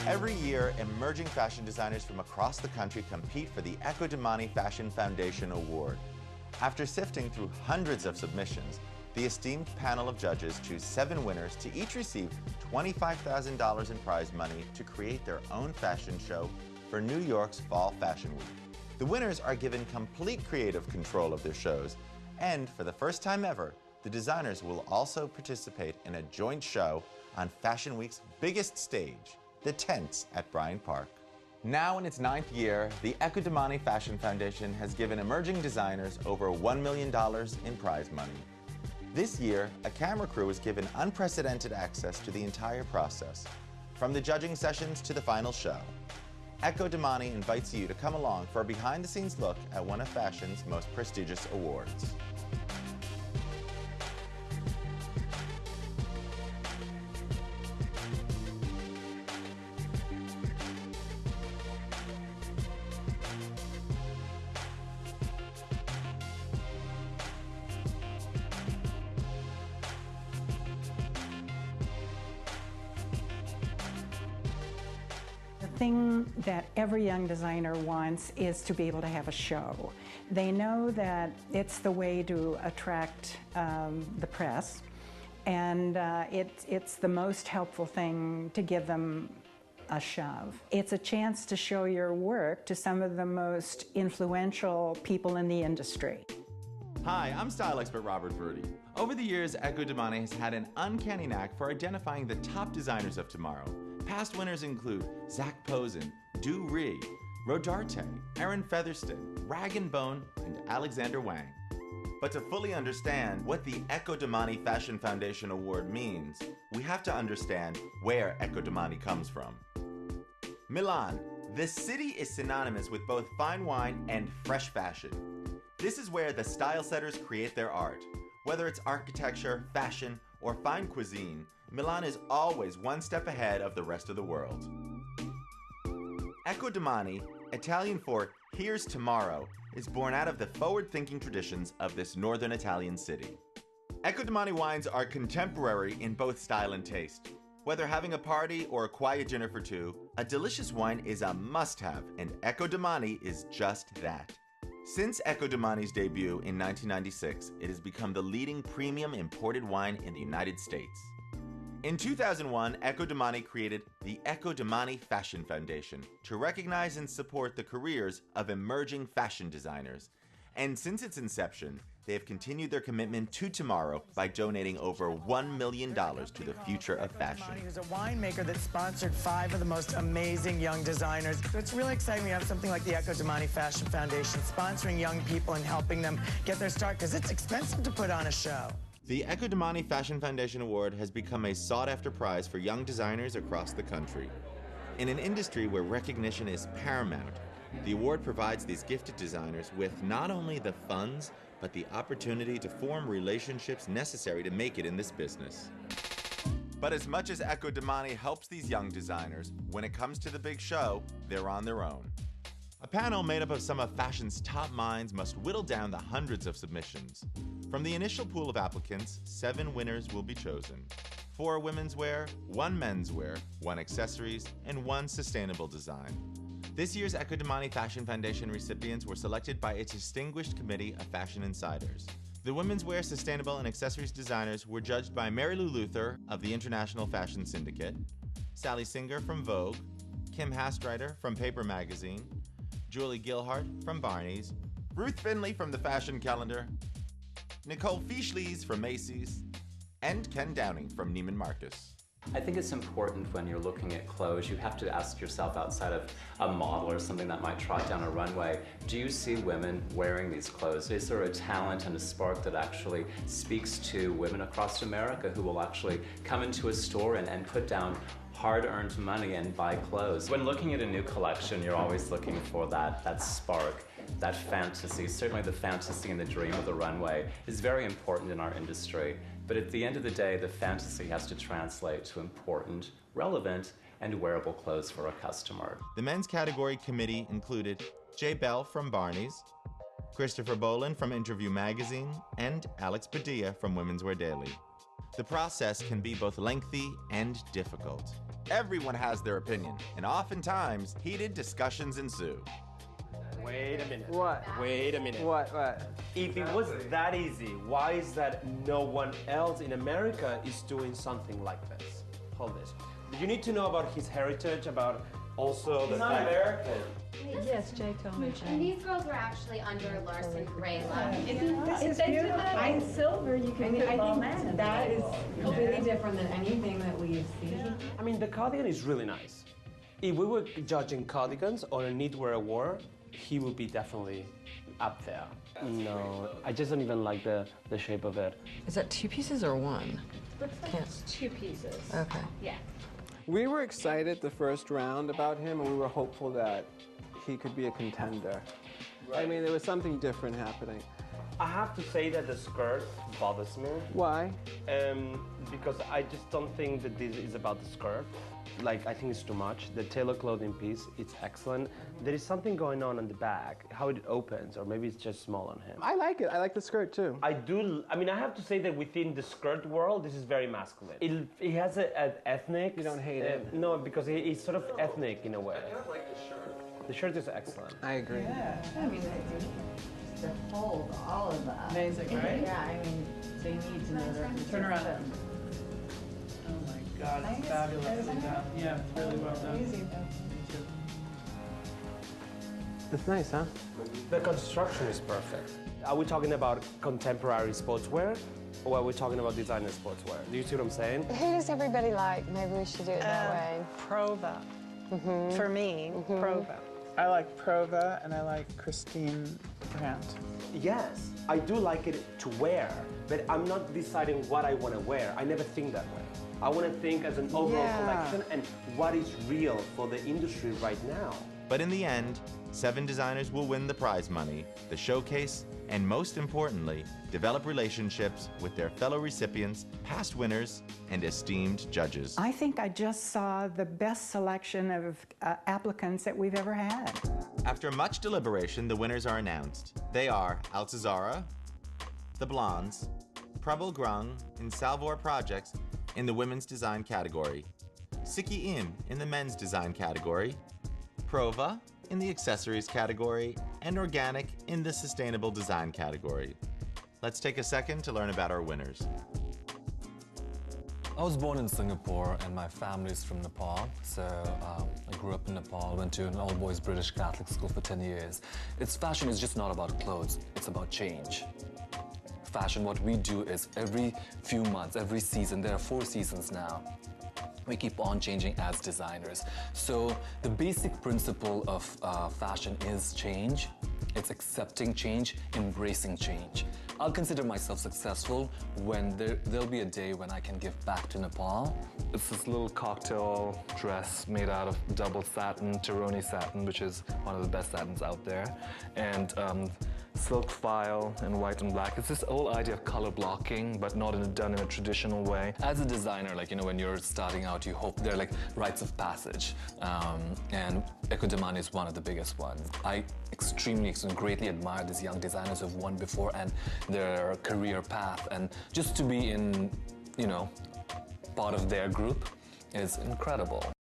Every year, emerging fashion designers from across the country compete for the Ecco Domani Fashion Foundation Award. After sifting through hundreds of submissions, the esteemed panel of judges choose 7 winners to each receive $25,000 in prize money to create their own fashion show for New York's Fall Fashion Week. The winners are given complete creative control of their shows, and for the first time ever, the designers will also participate in a joint show on Fashion Week's biggest stage, the tents at Bryant Park. Now in its 9th year, the Ecco Domani Fashion Foundation has given emerging designers over $1 million in prize money. This year, a camera crew was given unprecedented access to the entire process, from the judging sessions to the final show. Ecco Domani invites you to come along for a behind-the-scenes look at one of fashion's most prestigious awards. The thing that every young designer wants is to be able to have a show. They know that it's the way to attract the press, and it's the most helpful thing to give them a shove. It's a chance to show your work to some of the most influential people in the industry. Hi, I'm style expert Robert Verdi. Over the years, Ecco Domani has had an uncanny knack for identifying the top designers of tomorrow. Past winners include Zach Posen, Du Ree, Rodarte, Erin Featherston, Rag & Bone, and Alexander Wang. But to fully understand what the Ecco Domani Fashion Foundation Award means, we have to understand where Ecco Domani comes from. Milan. The city is synonymous with both fine wine and fresh fashion. This is where the style setters create their art. Whether it's architecture, fashion, or fine cuisine, Milan is always one step ahead of the rest of the world. Ecco Domani, Italian for Here's Tomorrow, is born out of the forward-thinking traditions of this northern Italian city. Ecco Domani wines are contemporary in both style and taste. Whether having a party or a quiet dinner for two, a delicious wine is a must-have, and Ecco Domani is just that. Since Ecco Domani's debut in 1996, it has become the leading premium imported wine in the United States. In 2001, Ecco Domani created the Ecco Domani Fashion Foundation to recognize and support the careers of emerging fashion designers. And since its inception, they have continued their commitment to tomorrow by donating over $1 million to the future of fashion. Who's a winemaker that sponsored 5 of the most amazing young designers. So it's really exciting we have something like the Ecco Domani Fashion Foundation sponsoring young people and helping them get their start, because it's expensive to put on a show. The Ecco Domani Fashion Foundation Award has become a sought-after prize for young designers across the country. In an industry where recognition is paramount, the award provides these gifted designers with not only the funds, but the opportunity to form relationships necessary to make it in this business. But as much as Ecco Domani helps these young designers, when it comes to the big show, they're on their own. A panel made up of some of fashion's top minds must whittle down the hundreds of submissions. From the initial pool of applicants, 7 winners will be chosen. 4 women's wear, 1 men's wear, 1 accessories, and 1 sustainable design. This year's Ecco Domani Fashion Foundation recipients were selected by a distinguished committee of fashion insiders. The women's wear, sustainable, and accessories designers were judged by Mary Lou Luther of the International Fashion Syndicate, Sally Singer from Vogue, Kim Hastreiter from Paper Magazine, Julie Gilhart from Barney's, Ruth Finley from the Fashion Calendar, Nicole Fischles from Macy's, and Ken Downing from Neiman Marcus. I think it's important when you're looking at clothes, you have to ask yourself outside of a model or something that might trot down a runway, do you see women wearing these clothes? Is there a talent and a spark that actually speaks to women across America who will actually come into a store and put down hard-earned money and buy clothes? When looking at a new collection, you're always looking for that spark, that fantasy. Certainly the fantasy and the dream of the runway is very important in our industry. But at the end of the day, the fantasy has to translate to important, relevant, and wearable clothes for a customer. The men's category committee included Jay Bell from Barney's, Christopher Boland from Interview Magazine, and Alex Padilla from Women's Wear Daily. The process can be both lengthy and difficult. Everyone has their opinion, and oftentimes heated discussions ensue. Wait a minute. What? Wait a minute. What? If it was that easy, why is that no one else in America is doing something like this? Hold this. You need to know about his heritage, about also the fact. American. Yes, Jay told me. And these girls were actually under Larson Grayla. If they did that in silver, you can put all that. That is completely different than anything that we've seen. I mean, the cardigan is really nice. If we were judging cardigans on a knitwear award, he would be definitely up there. No, I just don't even like the shape of it. Is that 2 pieces or 1? Looks like it's 2 pieces. Okay. Yeah. We were excited the first round about him, and we were hopeful that he could be a contender. I mean, there was something different happening. I have to say that the skirt bothers me. Why? Because I just don't think that this is about the skirt. Like, I think it's too much. The tailor clothing piece, it's excellent. There is something going on the back, how it opens, or maybe it's just small on him. I like it. I like the skirt too. I have to say that within the skirt world, this is very masculine. It has an ethnic. You don't hate it? No, because it's sort of ethnic in a way. I don't like the shirt. The shirt is excellent. I agree. Yeah, I mean, to hold all of that. Amazing, right? Yeah, I mean, they need to know their Turn around. Oh my God, it's fabulously done. Yeah, it's really well done. It's nice, huh? The construction is perfect. Are we talking about contemporary sportswear, or are we talking about designer sportswear? Do you see what I'm saying? Who does everybody like? Maybe we should do it that way. Prova. For me, Prova. I like Prova and I like Christine Brandt. Yes, I do like it to wear, but I'm not deciding what I want to wear. I never think that way. I want to think as an overall collection and what is real for the industry right now. But in the end, 7 designers will win the prize money, the showcase, and most importantly, develop relationships with their fellow recipients, past winners, and esteemed judges. I think I just saw the best selection of applicants that we've ever had. After much deliberation, the winners are announced. They are Altazara, The Blondes, Preble Grung, and Salvor Projects in the women's design category, Siki Im in the men's design category, Prova in the accessories category, and Organic in the sustainable design category. Let's take a second to learn about our winners. I was born in Singapore and my family is from Nepal. So I grew up in Nepal, went to an all-boys British Catholic school for 10 years. Fashion is just not about clothes, it's about change. Fashion, what we do is every few months, every season, there are 4 seasons now, we keep on changing as designers. So the basic principle of fashion is change. It's accepting change, embracing change. I'll consider myself successful when there'll be a day when I can give back to Nepal. It's this little cocktail dress made out of double satin, Tironi satin, which is one of the best satins out there, and silk file in white and black. It's this whole idea of color blocking, but not done in a traditional way. As a designer, when you're starting out, you hope they're like rites of passage. And Ecco Domani is one of the biggest ones. I extremely, greatly admire these young designers who've won before and their career path. And just to be in, part of their group is incredible.